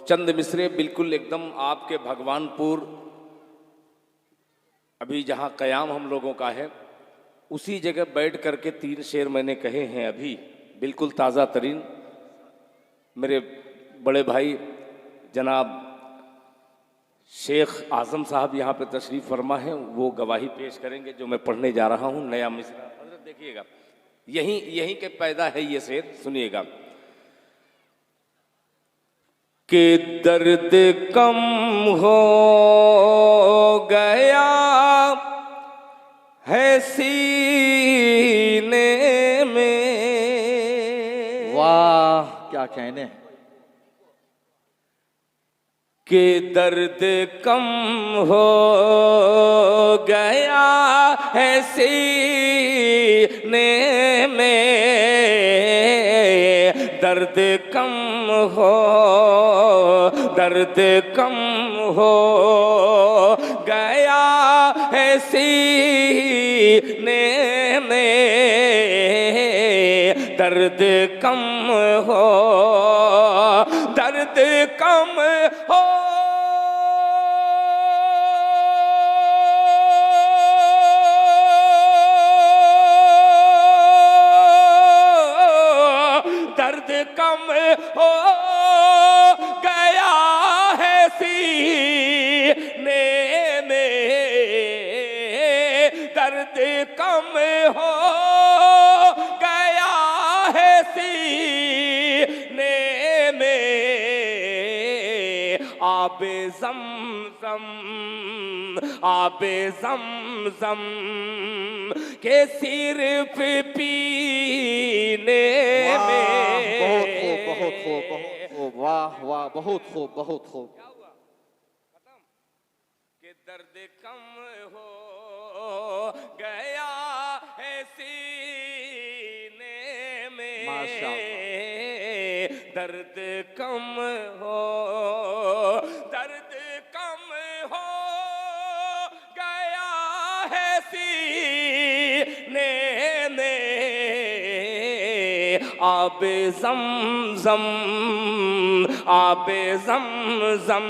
चंद मिसरे बिल्कुल एकदम आपके भगवानपुर अभी जहाँ कयाम हम लोगों का है उसी जगह बैठ करके 3 शेर मैंने कहे हैं अभी बिल्कुल ताज़ा तरीन। मेरे बड़े भाई जनाब शेख आज़म साहब यहाँ पे तशरीफ़ फरमा है, वो गवाही पेश करेंगे जो मैं पढ़ने जा रहा हूँ। नया मिसरा हज़रत देखिएगा, यहीं के पैदा है ये शेर, सुनिएगा। कि दर्द कम हो गया है सीने में। वाह क्या कहने। कि दर्द कम हो गया है सीने में, दर्द कम हो, दर्द कम हो गया है सीने में, दर्द कम हो, दर्द कम हो, दर्द कम हो गया है सीने में, दर्द कम हो गया है सीने में। आबे ज़मज़म, आबे ज़मज़म के सिर्फ पीने में। बहुत खूब, बहुत खूब, बहुत खूब, वाह वाह, बहुत खूब, बहुत खूब। क्या हुआ? खत्म? कि दर्द कम हो गया है सीने में, माशाअल्लाह। दर्द कम हो, दर्द कम हो गया है सीने में। आबे ज़मज़म, आबे ज़मज़म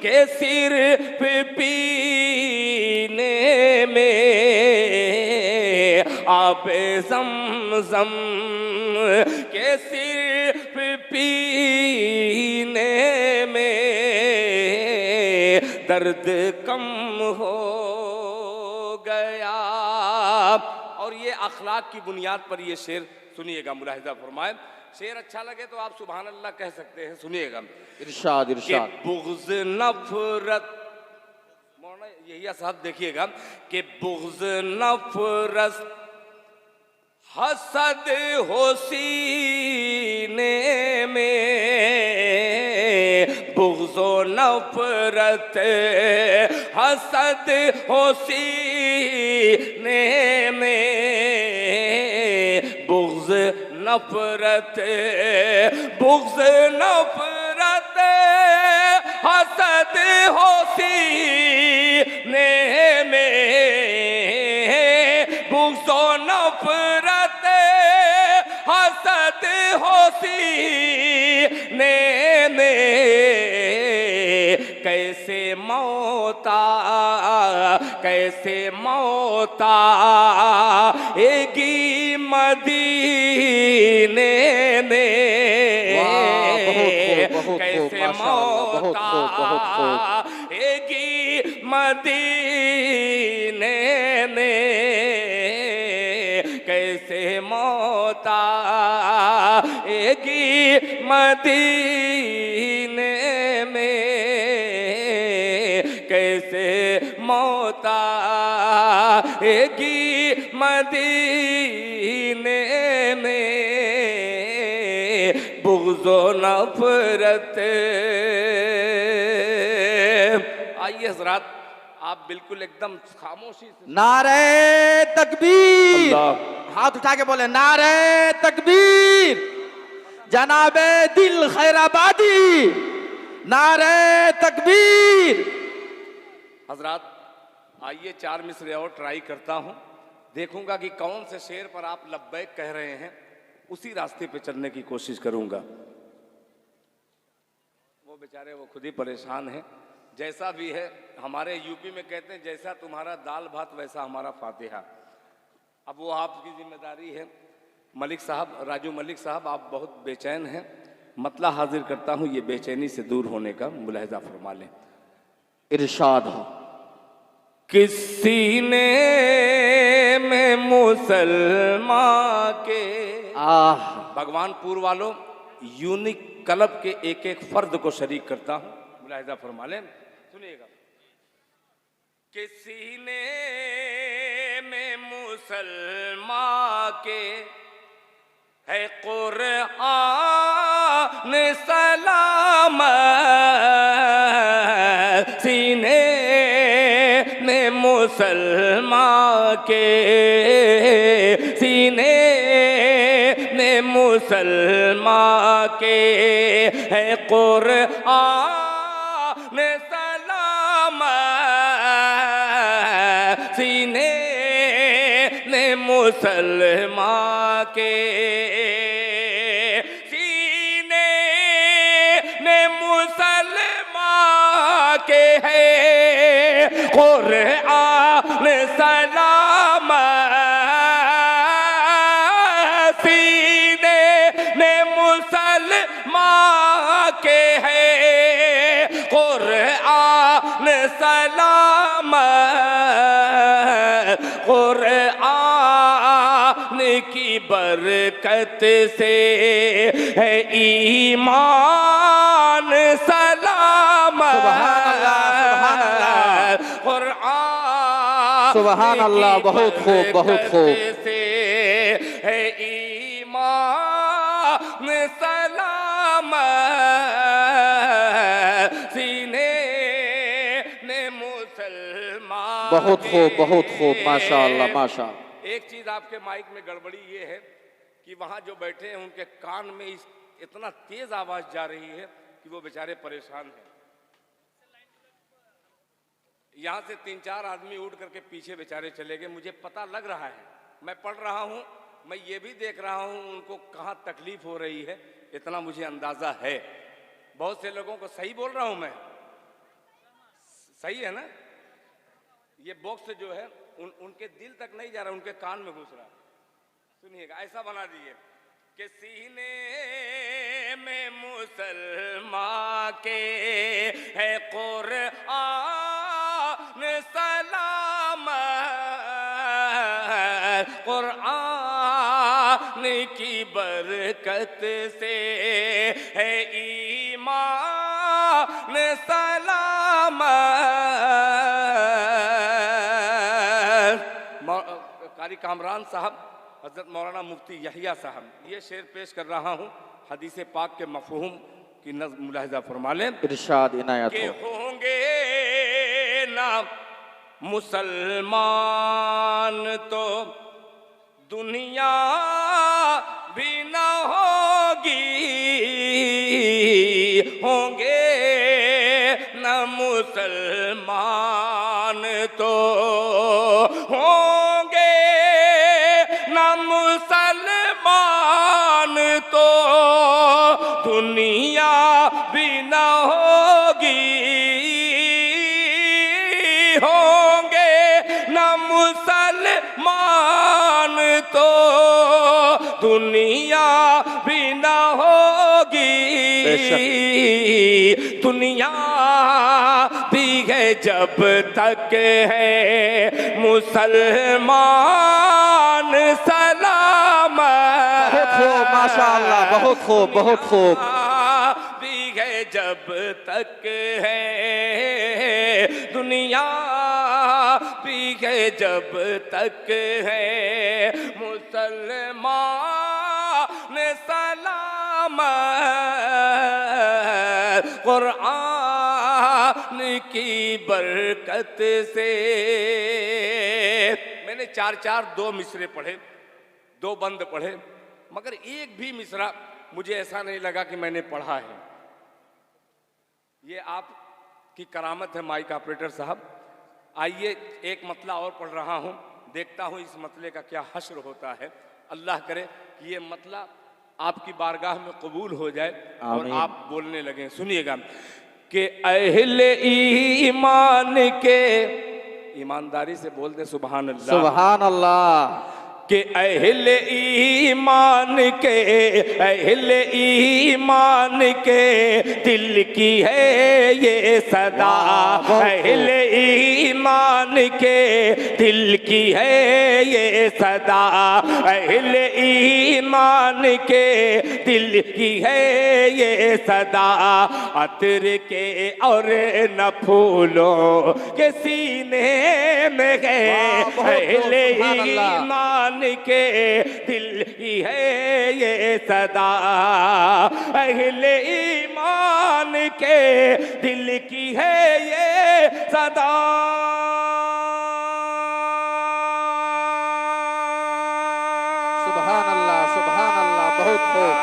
के सिर्फ पीने में, आबे ज़मज़म के सिर्फ पीने में, दर्द कम हो गया। और ये अखलाक की बुनियाद पर ये शेर सुनिएगा, मुलाहिजा फरमाए। शेर अच्छा लगे तो आप सुभान अल्लाह कह सकते हैं, सुनिएगा। इरशाद इरशाद। बुग़्ज़ नफ़रत, मौलाना यही साहब देखिएगा कि बुग़्ज़ नफ़रत हसद हो सीने में, बुग़्ज़ नफ़रत हसद हो सीने में, बुग़्ज़ नफ़रत, बुग़्ज़ नफ़रत हसद हो सीने में, बुग़्ज़ नफ़रत हसद हो सीने में। कैसे मौता, कैसे मौता एगी मदीने में, कैसे मौता एगी मदीने में, कैसे मौता एगी मदीने में, कैसे मौता एगी मदीने में, बुग़्ज़ नफ़रत। आइए हज़रात, आप बिल्कुल एकदम खामोशी से नारे तकबीर, अल्लाह। हाथ उठा के बोले नारे तकबीर, जनाबे दिल खैराबादी, नारे तकबीर। हज़रात आइए 4 मिसरे और ट्राई करता हूँ, देखूंगा कि कौन से शेर पर आप लब्बैक कह रहे हैं, उसी रास्ते पे चलने की कोशिश करूंगा। बेचारे वो खुद ही परेशान हैं। जैसा भी है, हमारे यूपी में कहते हैं जैसा तुम्हारा दाल भात वैसा हमारा फातिहा। अब वो आपकी जिम्मेदारी है मलिक साहब, राजू मलिक साहब, आप बहुत बेचैन हैं, मतला हाजिर करता हूँ, ये बेचैनी से दूर होने का मुलाहिजा फरमा लें। इरशाद हो। किस सीने में मुसलमान के, भगवानपुर वालों, यूनिक क्लब के एक एक फर्द को शरीक करता हूँ, मुलाहिजा फरमा लें, सुनिएगा। किस सीने में मुसलमान के है कुरआन सलामत, सीने में मुसलमान के, सीने में मुसलमान के है कुरआन सलामत, सीने में मुसलमान के, सीने में मुसलमान के है कुरआन सलामत, सीने में मुसलमान के है कुरआन सलामत, कुरआन की बरकत से है ईमान सलामत, कुरआन सुभान अल्लाह, बहुत खूब, बहुत खूब। से है ईमान सलामत, सीने ने मुसलमान, बहुत खूब, बहुत खूब, माशाअल्लाह, माशाअल्लाह। एक चीज आपके माइक में गड़बड़ी ये है कि वहां जो बैठे हैं उनके कान में इतना तेज आवाज जा रही है कि वो बेचारे परेशान हैं। यहाँ से 3-4 आदमी उठ करके पीछे बेचारे चले गए, मुझे पता लग रहा है, मैं पढ़ रहा हूँ, मैं ये भी देख रहा हूँ उनको कहाँ तकलीफ हो रही है, इतना मुझे अंदाजा है। बहुत से लोगों को सही बोल रहा हूँ मैं, सही है ना? ये बॉक्स जो है उनके दिल तक नहीं जा रहा, उनके कान में घुस रहा। सुनिएगा, ऐसा बना दीजिए कि सीने में मुसलमान के है कुरआन सलामत, कुरआन की बरकत से है ईमान सलामत। कारी कामरान साहब, हजरत मौलाना मुफ्ती यहिया साहब, ये शेर पेश कर रहा हूँ, हदीस पाक के मफहूम की नज़्म मुलाहिजा फरमा लें। इरशाद इनायत के हो। होंगे ना मुसलमान तो दुनिया भी न होगी, होंगे न मुसलमान तो होंगे न मुसलमान तो दुनिया भी न होगी, होंगे न मुसलमान तो दुनिया भी न होगी, दुनिया भी है जब तक है मुसलमान सलामत, बहुत खूब, माशाअल्लाह, बहुत खूब, बहुत खूब। भी है जब तक है दुनिया भी है जब तक है मुसलमान सलामत, कुरआन की बरकत से। मैंने 4-4 2 मिसरे पढ़े, 2 बंद पढ़े, मगर एक भी मिसरा मुझे ऐसा नहीं लगा कि मैंने पढ़ा है। ये आपकी करामत है माइक ऑपरेटर साहब। आइए एक मतला और पढ़ रहा हूँ, देखता हूँ इस मतले का क्या हश्र होता है। अल्लाह करे कि ये मतला आपकी बारगाह में कबूल हो जाए और आमीन। आप बोलने लगे। सुनिएगा कि अहले ईमान के, ईमानदारी से बोलते सुभान अल्लाह, सुभान अल्लाह। कि अहले ईमान के, अहले ईमान के दिल की है ये सदा, अहले ईमान के दिल की है ये सदा, अहले ईमान के दिल की है ये सदा, अतर के और न फूलों के सीने में है, अहले ईमान के दिल की है ये सदा, अहले ईमान के दिल की है ये सदा। सुभान अल्लाह, सुभान अल्लाह, बहुत खूब।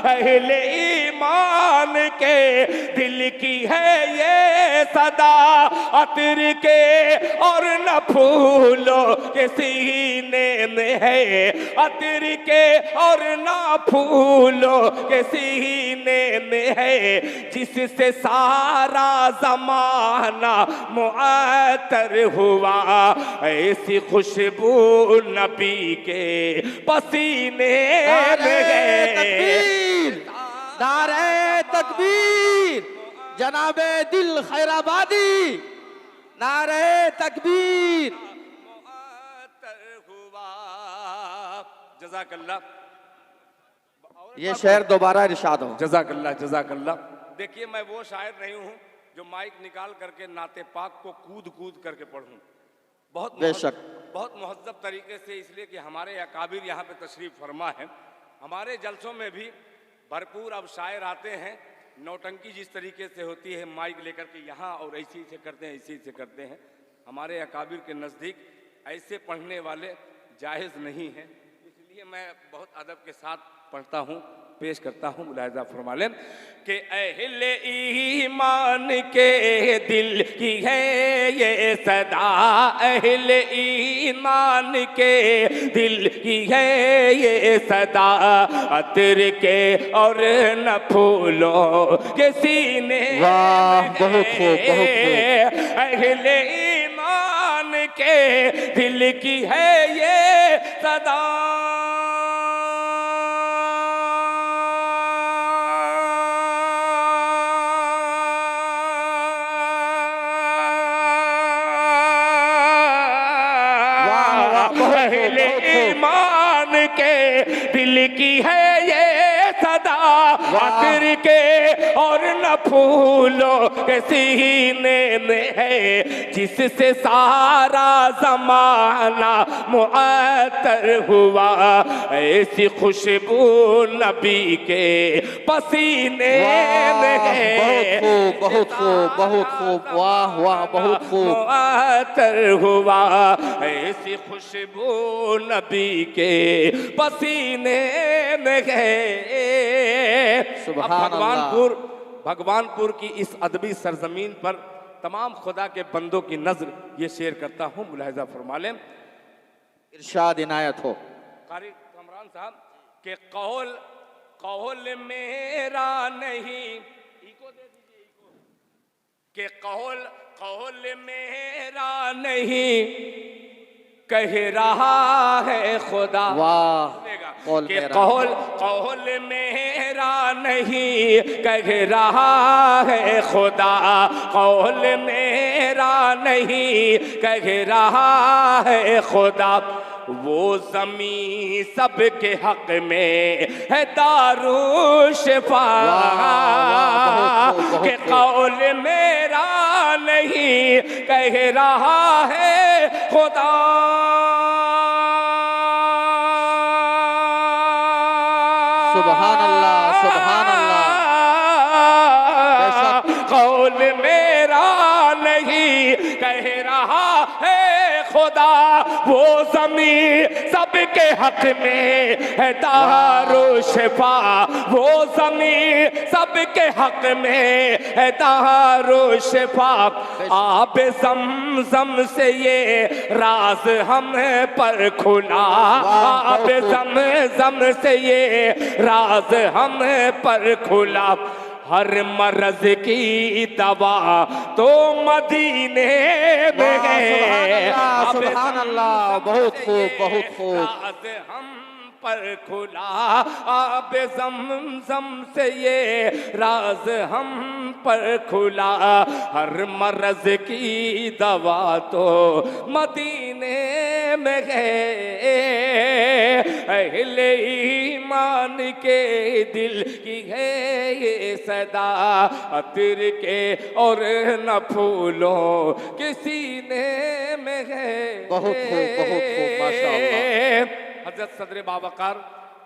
अहले ईमान के दिल की है ये सदा, अतर के और न फूलों के सीने में है, अतर के और न फूलों के सीने में है, जिससे सारा जमाना मुअत्तर हुआ, ऐसी खुशबू नबी के पसीने में है। नारे तकबीर, जनाबे दिल खैराबादी, नारे तकबीर। जज़ाकल्लाह। ये शेर दोबारा इरशाद हो। जज़ाकल्लाह, जज़ाकल्लाह। देखिए, मैं वो शायर नहीं हूँ जो माइक निकाल करके नाते पाक को कूद कूद करके पढ़ूं। बहुत बेशक, बहुत मुहज़्ज़ब तरीके से, इसलिए कि हमारे अकाबिर यहाँ पे तशरीफ़ फरमा है। हमारे जलसों में भी भरपूर अब शायर आते हैं। नौटंकी जिस तरीके से होती है माइक लेकर के यहाँ और ऐसे से करते हैं, ऐसे से करते हैं, हमारे अकाबिर के नज़दीक ऐसे पढ़ने वाले जायज़ नहीं हैं। इसलिए मैं बहुत अदब के साथ पढ़ता हूँ, पेश करता हूँ। मुलाहिज़ा फरमा लें कि अहले ईमान के दिल की है ये सदा, अहले ईमान के दिल की है ये सदा, अतर के और न फूलों के सीने। वाह, बहुत खूब, बहुत खूब। अहले ईमान के दिल की है ये सदा। अहले ईमान के दिल की है ये सदा, अतर के और न फूलों के सीने में है, जिससे सारा जमाना मुअत्तर हुआ, ऐसी खुशबू नबी के पसीने में है। बहुत खूब, बहुत खूब, बहुत खूब। वाह वाह, बहुत खूब। मुअत्तर हुआ, ऐसी खुशबू नबी के पसीने में है। अब भगवानपुर की इस अदबी सरजमीन पर तमाम खुदा के बंदों की नजर ये शेर करता हूँ। मुलाहिज़ा फरमा लें। इरशाद इनायत हो। कारी कमरान साहब के कौल मेरा नहीं, इको दे दीजिए, इको, के कौल मेरा नहीं कह रहा है खुदा। वाह, कि कौल मेरा नहीं कह रहा है खुदा, कौल मेरा नहीं कह रहा है खुदा, वो ज़मीं सबके हक में है दारू शिफा, कि कौल मेरा नहीं कह रहा है खुदा। सुभान अल्लाह, सुभान अल्लाह। कौल मेरा नहीं कह रहा है खुदा, वो ज़मीं सबके सबके हक में है दारो शिफा, वो ज़मीन सबके हक में है दारो शिफा। आब ज़मज़म से ये राज हम पर खुला, आब ज़मज़म से ये राज हम पर खुला। हर मर्ज की दवा तो मदीने में है। सुभान अल्लाह, बहुत खूब, बहुत खूब। राज हम पर खुला, आब ज़मज़म से ये राज हम पर खुला। हर मर्ज की दवा तो मदीने में है। अहले ईमान के दिल की है ये सदा, अतिर के और न फूलों के सीने में है। बहुत खूब, बहुत खूब, माशाअल्लाह। हजरत सदर बावकार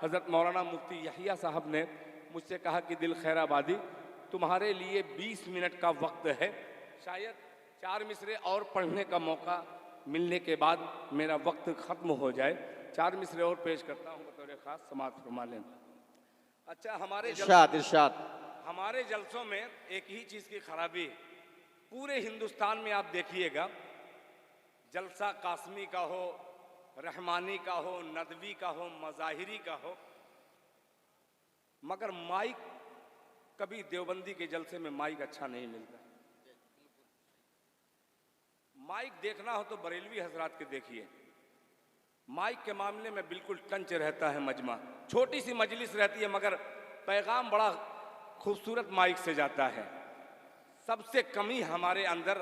हजरत मौलाना मुफ्ती यहिया साहब ने मुझसे कहा कि दिल खैराबादी, तुम्हारे लिए 20 मिनट का वक्त है, शायद 4 मिसरे और पढ़ने का मौका मिलने के बाद मेरा वक्त ख़त्म हो जाए। 4 मिसरे और पेश करता हूँ बतौर ख़ास, समाअत फरमा लें। अच्छा, हमारे जलसों में एक ही चीज़ की खराबी है, पूरे हिंदुस्तान में आप देखिएगा, जलसा कासमी का हो, रहमानी का हो, नदवी का हो, मज़ाहिरी का हो, मगर माइक कभी देवबंदी के जलसे में माइक अच्छा नहीं मिलता। माइक देखना हो तो बरेलवी हजरात के देखिए, माइक के मामले में बिल्कुल टंच रहता है मजमा। छोटी सी मजलिस रहती है मगर पैगाम बड़ा खूबसूरत माइक से जाता है। सबसे कमी हमारे अंदर,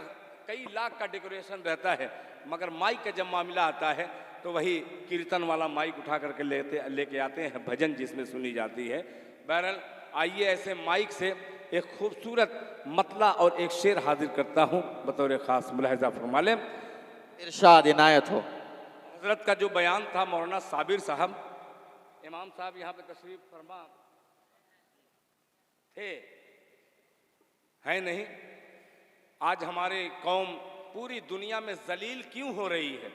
कई लाख का डेकोरेशन रहता है मगर माइक का जब मामला आता है तो वही कीर्तन वाला माइक उठा करके लेके आते हैं, भजन जिसमें सुनी जाती है। बहरहाल आइए ऐसे माइक से एक खूबसूरत मतला और एक शेर हाजिर करता हूँ बतौर ख़ास, मुलाहिज़ा फरमा लें। इरशाद इनायत हो। हजरत का जो बयान था मौलाना साबिर साहब, इमाम साहब यहाँ पे तशरीफ फरमा थे, है नहीं। आज हमारे कौम पूरी दुनिया में जलील क्यों हो रही है?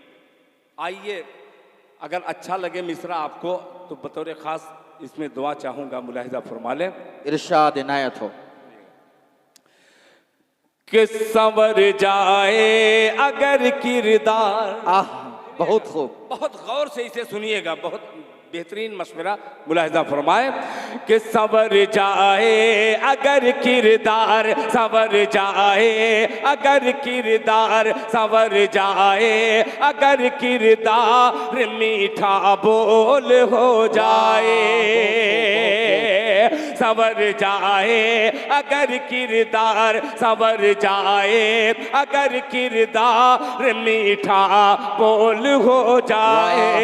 आइए, अगर अच्छा लगे मिसरा आपको तो बतौर ख़ास इसमें दुआ चाहूँगा, मुलाहिज़ा फरमा लें। इरशाद इनायत हो। कि संवर जाए अगर किरदार, आह, बहुत खूब। बहुत गौर से इसे सुनिएगा, बहुत बेहतरीन मशवरा, मुलाहिज़ा फरमाए। कि संवर जाए अगर किरदार, संवर जाए अगर किरदार, संवर जाए अगर किरदार, मीठा बोल हो जाए। संवर जाए अगर किरदार, संवर जाए अगर किरदार, मीठा बोल हो जाए।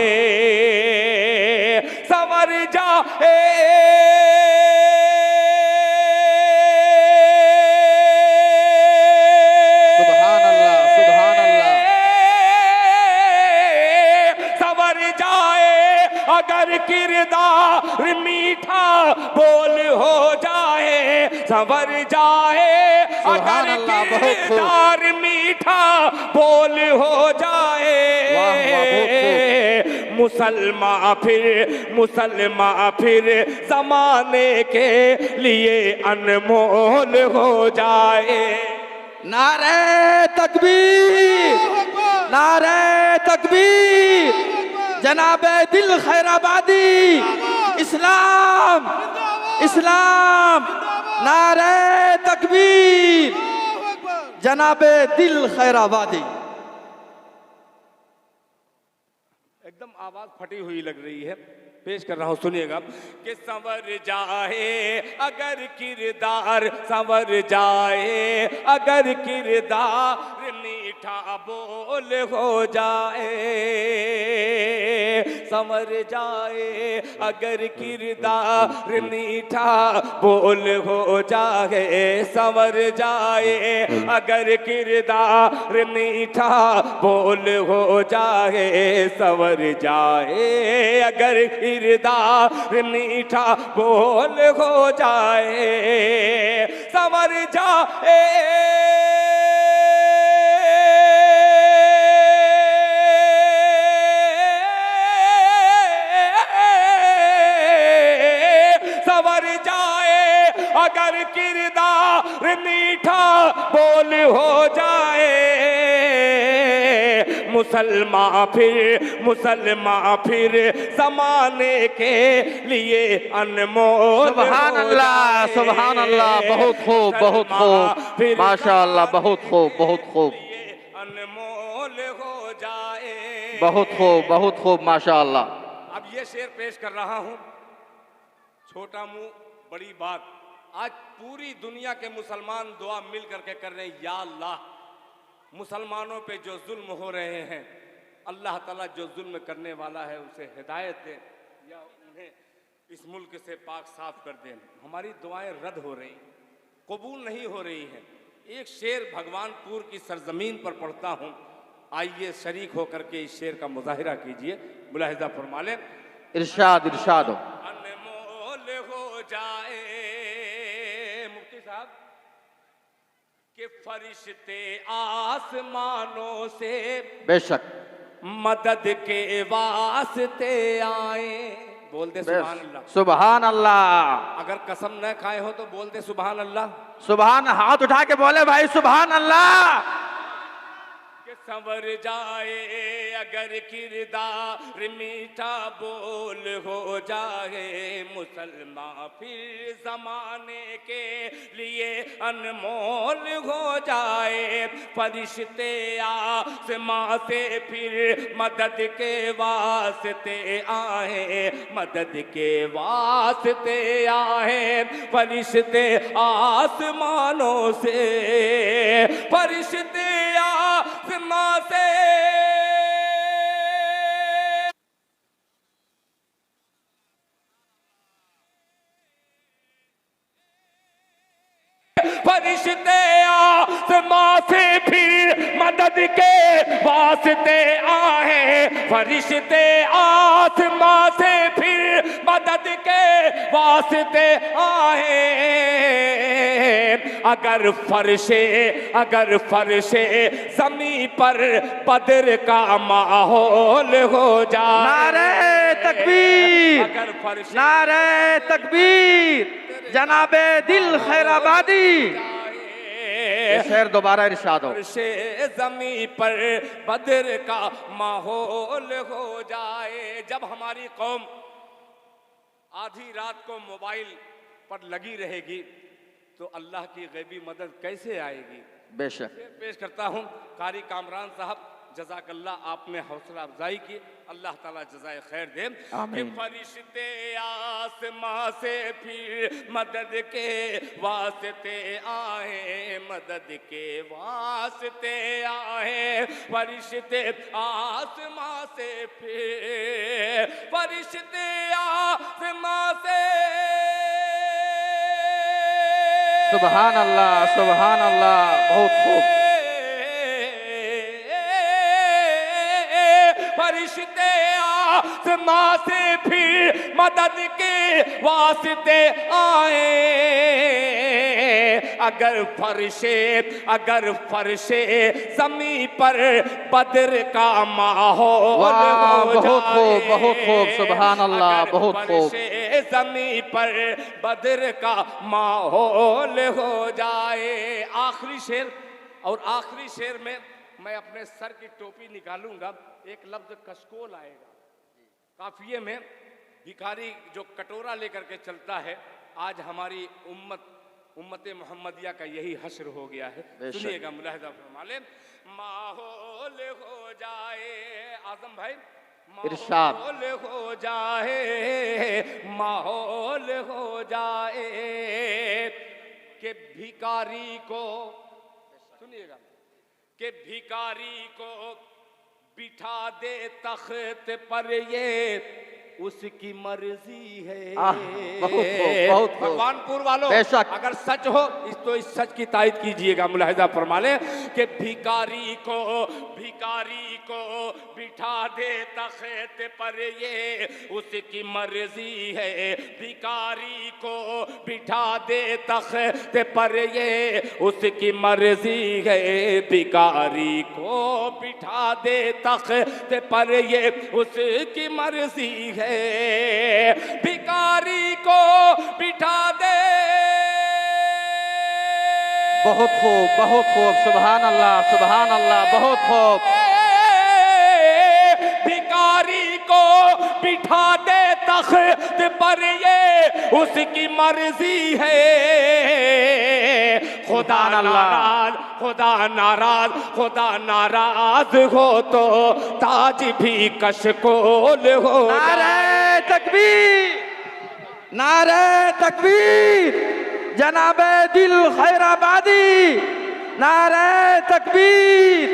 संवर जाए सुभान अल्लाह, सुभान अल्लाह। संवर जाए अगर किरदार, मीठा बोल हो जाए। संवर जाए अगर किरदार, मीठा बोल हो जाए। मुसलमान फिर ज़माने के लिए अनमोल हो जाए। नारे तकबीर, नारे तकबीर, जनाबे दिल खैराबादी, इस्लाम, इस्लाम, नारे तकबीर, जनाबे दिल खैराबादी। एकदम आवाज फटी हुई लग रही है, पेश कर रहा हूँ, सुनिएगा। कि संवर जाए अगर किरदार, संवर जाए अगर किरदार, मीठा बोल हो जाए। संवर जाए अगर किरदार, मीठा बोल हो जाए। संवर जाए अगर किरदार, मीठा बोल हो जाए। संवर जाए अगर किरदार, मीठा बोल हो जाए। संवर जाए अगर किरदार मीठा बोल हो जाए, मुसलमान फिर जमाने के लिए अनमोल। सुभान अल्लाह, बहुत खूब, बहुत खूब, माशाअल्लाह, बहुत खूब, बहुत खूब, अनमोल हो जाए। बहुत खूब, बहुत खूब, माशाअल्लाह। अब ये शेर पेश कर रहा हूं, छोटा मुंह बड़ी बात। आज पूरी दुनिया के मुसलमान दुआ मिल करके कर रहे हैं, या अल्लाह मुसलमानों पे जो जुल्म हो रहे हैं, अल्लाह ताला जो जुल्म करने वाला है उसे हिदायत दे या उन्हें इस मुल्क से पाक साफ कर दे। हमारी दुआएं रद्द हो रही, कबूल नहीं हो रही हैं। एक शेर भगवानपुर की सरजमीन पर पढ़ता हूँ, आइए शरीक होकर के इस शेर का मुजाहिरा कीजिए, मुलाहिजा फरमा लें। इरशाद, इरशाद हो। अनमोल हो जाए मुफ्ती साहब के फरिश्ते आसमानों से बेशक मदद के वास्ते आए। बोल दे सुभान अल्लाह। सुभान अल्लाह। अगर कसम न खाए हो तो बोल दे सुभान अल्लाह। सुभान, हाथ उठा के बोले भाई सुभान अल्लाह। के संवर जाए अगर किरदार मीठा बोल हो जाए, मुसलमान फिर जमाने के लिए अनमोल हो जाए। फरिश्ते आसमां से फिर मदद के वास्ते आए, मदद के वास्ते आए। फरिश्ते आसमानों से, फरिश्ते आसमां से फरिश्ते आसमां से फिर मदद के वास्ते आए। फरिश्ते आसमां से फिर मदद के वास्ते आए। अगर फर्शे ज़मीं पर बद्र का माहौल हो जाए। नारे तकबीर, अगर फर्शे, नारे तकबीर, जनाबे दिल खैराबादी। शेर दोबारा इरशाद हो। फर्शे ज़मीं पर बद्र का माहौल हो जाए। जब हमारी कौम आधी रात को मोबाइल पर लगी रहेगी तो अल्लाह की गैबी मदद कैसे आएगी। बेशक पेश करता हूँ कारी कामरान साहब, जज़ाकल्लाह, आपने हौसला अफजाई की, अल्लाह ताला जज़ाए खैर दे। कि फरिश्ते आसमां से फिर मदद के वास्ते आए, मदद के वास्ते आए। फरिश्ते आसमां से फिर, फरिश्ते आसमां से। सुभान अल्लाह, सुभान अल्लाह, बहुत खूब। फरिश्ते आसमां से फिर मदद के वास्ते आए। अगर फर्शे ज़मीं पर बद्र का माहौल हो जाए। बहुत खूब, सुभान अल्लाह, बहुत खूब। ज़मीं पर बद्र का माहौल हो जाए। आखिरी शेर, और आखिरी शेर में मैं अपने सर की टोपी निकालूंगा, एक लफ्ज कशकोल आएगा। काफिये में भिखारी जो कटोरा लेकर के चलता है, आज हमारी उम्मत मोहम्मदिया का यही हश्र हो गया है। सुनिएगा, मुलाहिजा फरमा लें। माहौल हो जाए, आजम भाई, माहौल हो जाए, माहौल हो जाए कि भिखारी को, सुनिएगा, कि भिखारी को बिठा दे तख्त पर, ये उसकी मर्जी है। बहुत भगवानपुर वालों, अगर सच हो तो इस सच की तायद कीजिएगा, मुलाहिजा फरमा ले कि भिखारी को बिठा दे तख्त पर, ये उसकी मर्जी है। भिखारी को बिठा दे तख्त पर, ये उसकी मर्जी है। भिखारी को बिठा दे तख्त पर, ये उसकी मर्जी है। भिखारी को बिठा दे बहुत खूब, सुभान अल्लाह, बहुत खूब। भिखारी को बिठा दे तख्त पर, ये उसकी मर्जी है। खुदा नाराज, खुदा नाराज, खुदा नाराज हो तो ताज भी कशकोल हो। नारे तकबीर, नारे तकबीर, जनाबे दिल खैराबादी, नारे तकबीर।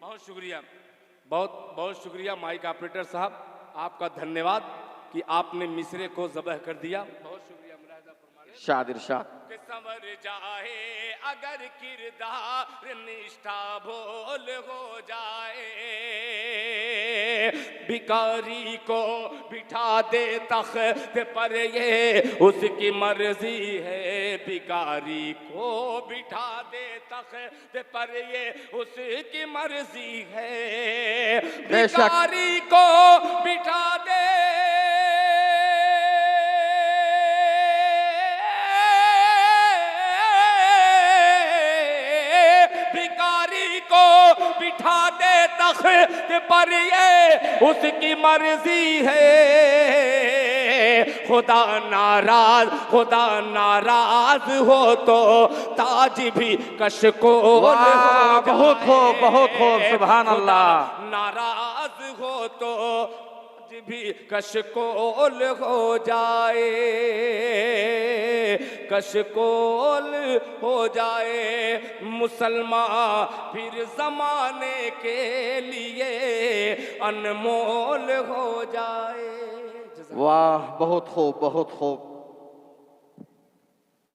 बहुत शुक्रिया, बहुत बहुत शुक्रिया माइक ऑपरेटर साहब, आपका धन्यवाद कि आपने मिसरे को ज़बह कर दिया। बहुत शुक्रिया। मुलाहिजा फरमाइए। इरशाद इरशाद। कि संवर जाए अगर किरदार निष्ठा भोल हो जाए, भिखारी को बिठा दे तख्त पर, ये उसकी मर्जी है। भिखारी को बिठा दे तख्त पर, ये उसकी मर्जी है। भिखारी को बिठा दे बिठा दे तख्त पर, ये उसकी मर्जी है। खुदा नाराज हो तो ताज भी कशकोल हो। बहुत खूब, सुभान अल्लाह। नाराज हो तो ताज भी कशकोल हो जाए, कशकोल हो जाए। मुसलमान फिर जमाने के लिए अनमोल हो जाए। वाह, बहुत खूब, बहुत खूब।